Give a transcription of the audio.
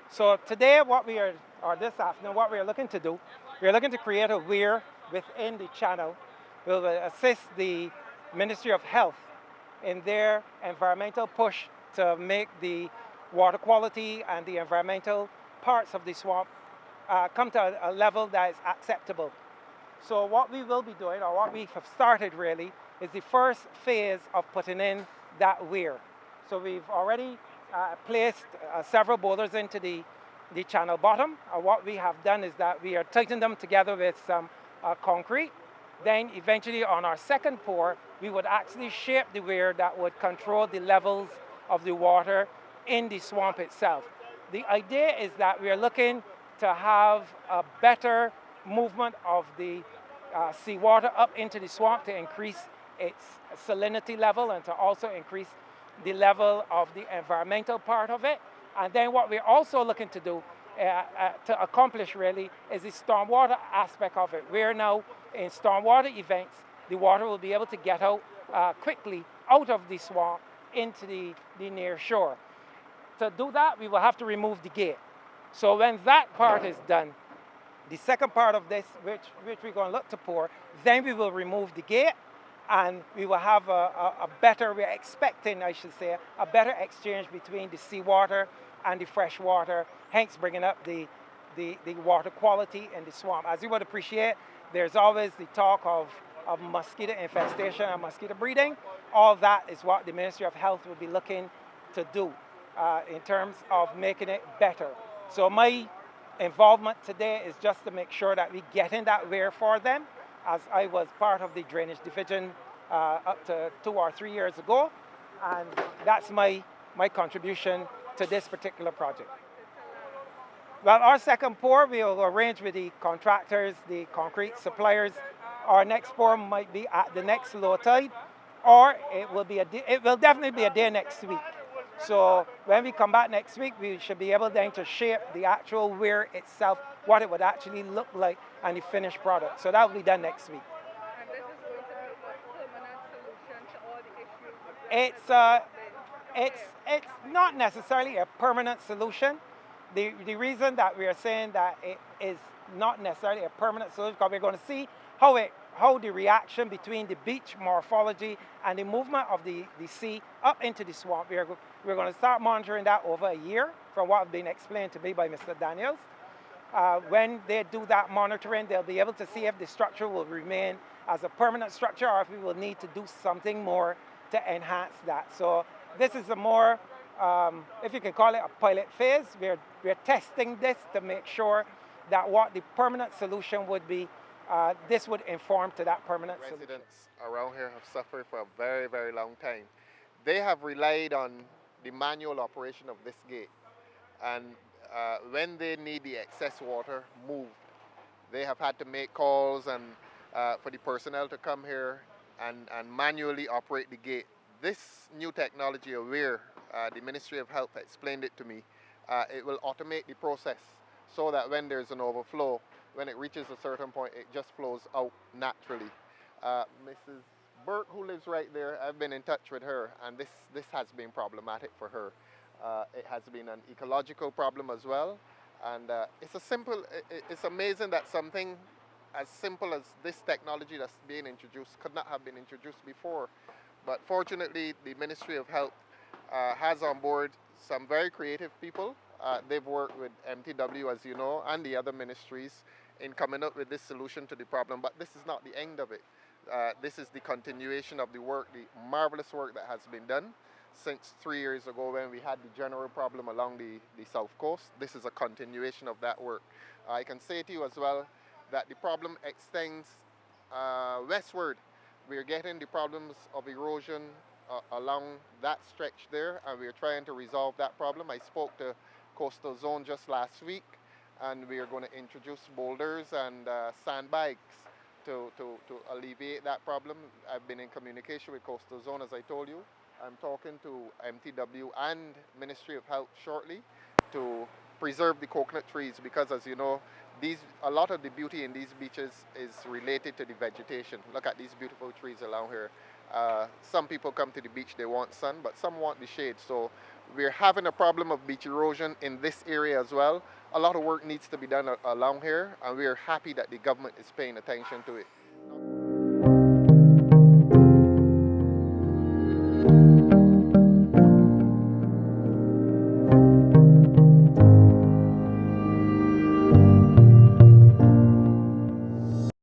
So today, or this afternoon, what we are looking to do, we are looking to create a weir within the channel. We'll assist the Ministry of Health in their environmental push to make the water quality and the environmental parts of the swamp come to a level that is acceptable. So what we will be doing, or what we have started really, is the first phase of putting in that weir. So we've already placed several boulders into the channel bottom. What we have done is that we are tightening them together with some concrete. Then eventually on our second pour, we would actually shape the weir that would control the levels of the water in the swamp itself. The idea is that we are looking to have a better movement of the seawater up into the swamp to increase its salinity level and to also increase the level of the environmental part of it. And then what we're also looking to do to accomplish really is the stormwater aspect of it. We're now in stormwater events, the water will be able to get out quickly out of the swamp into the near shore. To do that, we will have to remove the gate. So when that part is done, the second part of this, which we're going to look to pour, then we will remove the gate and we will have a better, we're expecting, I should say, a better exchange between the seawater and the fresh water, hence bringing up the water quality in the swamp. As you would appreciate, there's always the talk of mosquito infestation and mosquito breeding. All that is what the Ministry of Health will be looking to do in terms of making it better. So my involvement today is just to make sure that we get in that weir for them, as I was part of the drainage division up to 2 or 3 years ago, and that's my contribution to this particular project. Well, our second pour, we'll arrange with the contractors, the concrete suppliers. Our next pour might be at the next low tide, or it will definitely be a day next week. So when we come back next week, we should be able then to shape the actual weir itself, what it would actually look like, and the finished product. So that will be done next week. And this is going to be a permanent solution to all the issues. It's not necessarily a permanent solution. The reason that we are saying that it is not necessarily a permanent solution, because we're going to see how the reaction between the beach morphology and the movement of the sea up into the swamp. We're going to start monitoring that over a year, from what has been explained to me by Mr. Daniels. When they do that monitoring, they'll be able to see if the structure will remain as a permanent structure or if we will need to do something more to enhance that. So this is a more, if you can call it a pilot phase. We're testing this to make sure that what the permanent solution would be, this would inform to that permanent solution. Residents around here have suffered for a very, very long time. They have relied on the manual operation of this gate, and when they need the excess water moved, they have had to make calls and for the personnel to come here and manually operate the gate. This new technology, Weir, the Ministry of Health explained it to me, it will automate the process so that when there's an overflow, when it reaches a certain point, it just flows out naturally. Mrs. Burke, who lives right there, I've been in touch with her, and this has been problematic for her. It has been an ecological problem as well, and it's amazing that something as simple as this technology that's being introduced could not have been introduced before. But fortunately, the Ministry of Health has on board some very creative people. They've worked with MTW, as you know, and the other ministries in coming up with this solution to the problem. But this is not the end of it. This is the continuation of the work, the marvelous work that has been done since 3 years ago when we had the general problem along the south coast. This is a continuation of that work. I can say to you as well that the problem extends westward. We're getting the problems of erosion along that stretch there, and we're trying to resolve that problem. I spoke to Coastal Zone just last week, and we are going to introduce boulders and sandbags to alleviate that problem. I've been in communication with Coastal Zone, as I told you. I'm talking to MTW and Ministry of Health shortly to preserve the coconut trees, because as you know, a lot of the beauty in these beaches is related to the vegetation. Look at these beautiful trees along here. Some people come to the beach, they want sun, but some want the shade. So we're having a problem of beach erosion in this area as well. A lot of work needs to be done along here, and we're happy that the government is paying attention to it.